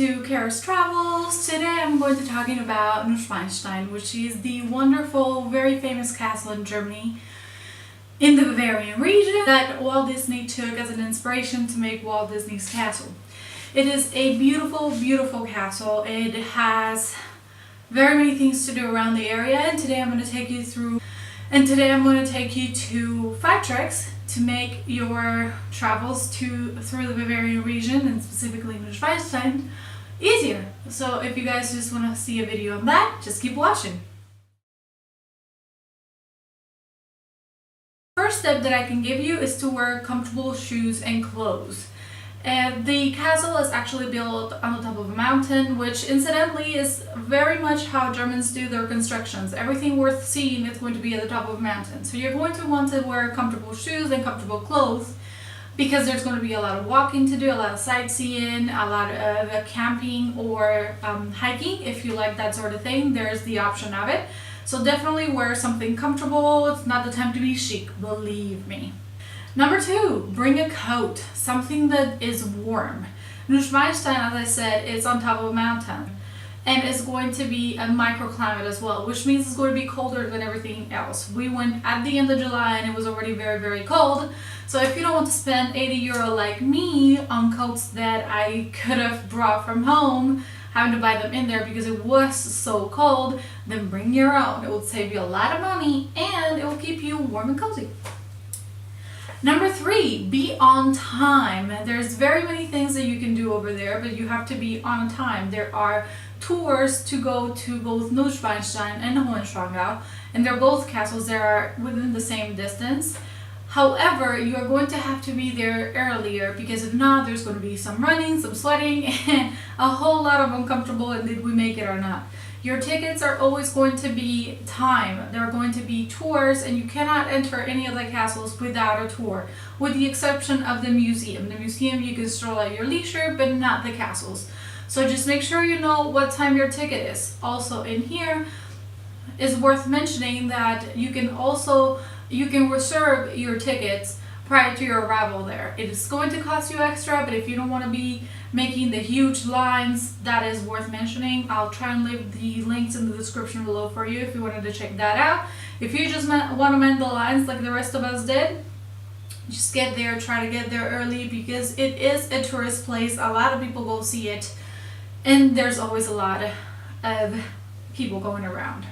to Kara's Travels. Today I'm going to be talking about Neuschwainstein, which is the wonderful, very famous castle in Germany in the Bavarian region that Walt Disney took as an inspiration to make Walt Disney's castle. It is a beautiful, beautiful castle. It has very many things to do around the area, and today I'm going to take you through to 5 tricks to make your travels through the Bavarian region, and specifically Neuschwainstein, easier. So if you guys just want to see a video on that, just keep watching. First step that I can give you is to wear comfortable shoes and clothes. And the castle is actually built on the top of a mountain, which incidentally is very much how Germans do their constructions. Everything worth seeing is going to be at the top of a mountain. So you're going to want to wear comfortable shoes and comfortable clothes because there's going to be a lot of walking to do, a lot of sightseeing, a lot of camping or hiking. If you like that sort of thing, there's the option of it. So definitely wear something comfortable. It's not the time to be chic, believe me. Number 2, bring a coat, something that is warm. Neuschwainstein, as I said, is on top of a mountain and is going to be a microclimate as well, which means it's going to be colder than everything else. We went at the end of July and it was already very, very cold. So if you don't want to spend €80 like me on coats that I could have brought from home, having to buy them in there because it was so cold, then bring your own. It will save you a lot of money and it will keep you warm and cozy. Number 3, be on time. There's very many things that you can do over there, but you have to be on time. There are tours to go to both Neuschwainstein and Hohenschwangau, and they're both castles that are within the same distance. However, you're going to have to be there earlier because if not, there's going to be some running, some sweating, and a whole lot of uncomfortable and did we make it or not. Your tickets are always going to be timed. They're going to be tours, and you cannot enter any of the castles without a tour, with the exception of the museum. The museum you can stroll at your leisure, but not the castles. So just make sure you know what time your ticket is. Also in here is worth mentioning that you can reserve your tickets prior to your arrival there. It is going to cost you extra, but if you don't want to be making the huge lines, that is worth mentioning. I'll try and leave the links in the description below for you if you wanted to check that out. If you just want to mend the lines like the rest of us did, just get there, try to get there early because it is a tourist place. A lot of people go see it and there's always a lot of people going around.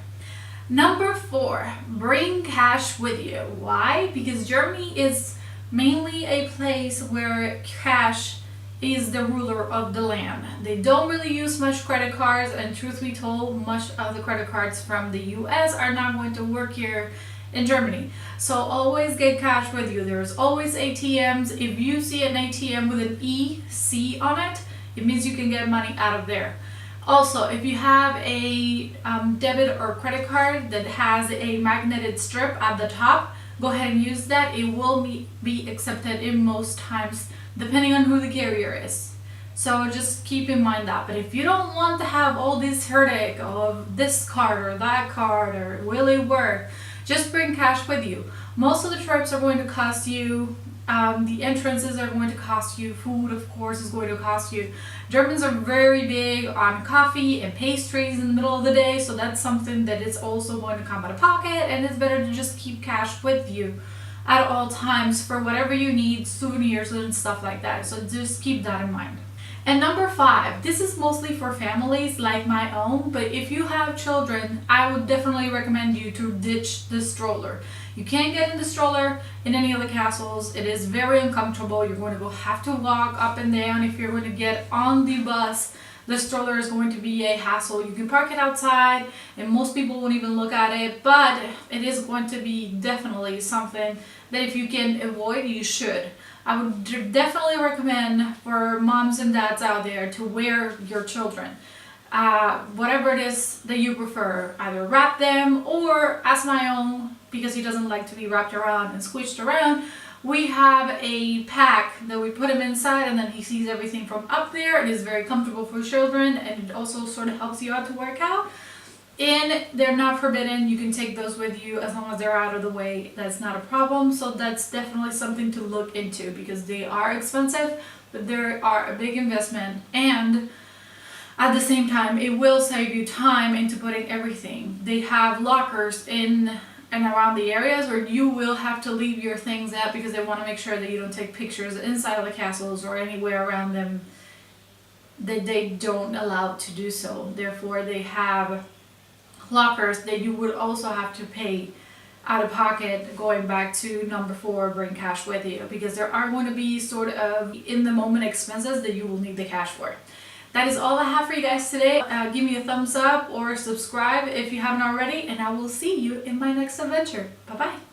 Number 4, bring cash with you. Why? Because Germany is mainly a place where cash is the ruler of the land. They don't really use much credit cards, and truth be told, much of the credit cards from the US are not going to work here in Germany. So always get cash with you. There's always ATMs. If you see an ATM with an EC on it, it means you can get money out of there. Also, if you have a debit or credit card that has a magneted strip at the top, go ahead and use that. It will be accepted in most times, depending on who the carrier is. So just keep in mind that. But if you don't want to have all this headache of this card or that card or will it work, just bring cash with you. Most of the trips are going to cost you. The entrances are going to cost you. Food, of course, is going to cost you. Germans are very big on coffee and pastries in the middle of the day, so that's something that is also going to come out of pocket, and it's better to just keep cash with you at all times for whatever you need, souvenirs and stuff like that. So just keep that in mind. And number 5, this is mostly for families like my own, but if you have children, I would definitely recommend you to ditch the stroller. You can't get in the stroller in any of the castles. It is very uncomfortable. You're going to have to walk up and down. If you're going to get on the bus, the stroller is going to be a hassle. You can park it outside and most people won't even look at it, but it is going to be definitely something that if you can avoid, you should. I would definitely recommend for moms and dads out there to wear your children. Whatever it is that you prefer, either wrap them or as my own, because he doesn't like to be wrapped around and squished around, we have a pack that we put him inside and then he sees everything from up there. It is very comfortable for children and it also sort of helps you out to work out. And they're not forbidden. You can take those with you as long as they're out of the way. That's not a problem. So that's definitely something to look into because they are expensive, but they are a big investment. And At the same time, it will save you time into putting everything. They have lockers in and around the areas where you will have to leave your things at because they want to make sure that you don't take pictures inside of the castles or anywhere around them that they don't allow to do so. Therefore, they have lockers that you would also have to pay out of pocket, going back to number 4, bring cash with you, because there are going to be sort of in the moment expenses that you will need the cash for. That is all I have for you guys today. Give me a thumbs up or subscribe if you haven't already, and I will see you in my next adventure. Bye bye.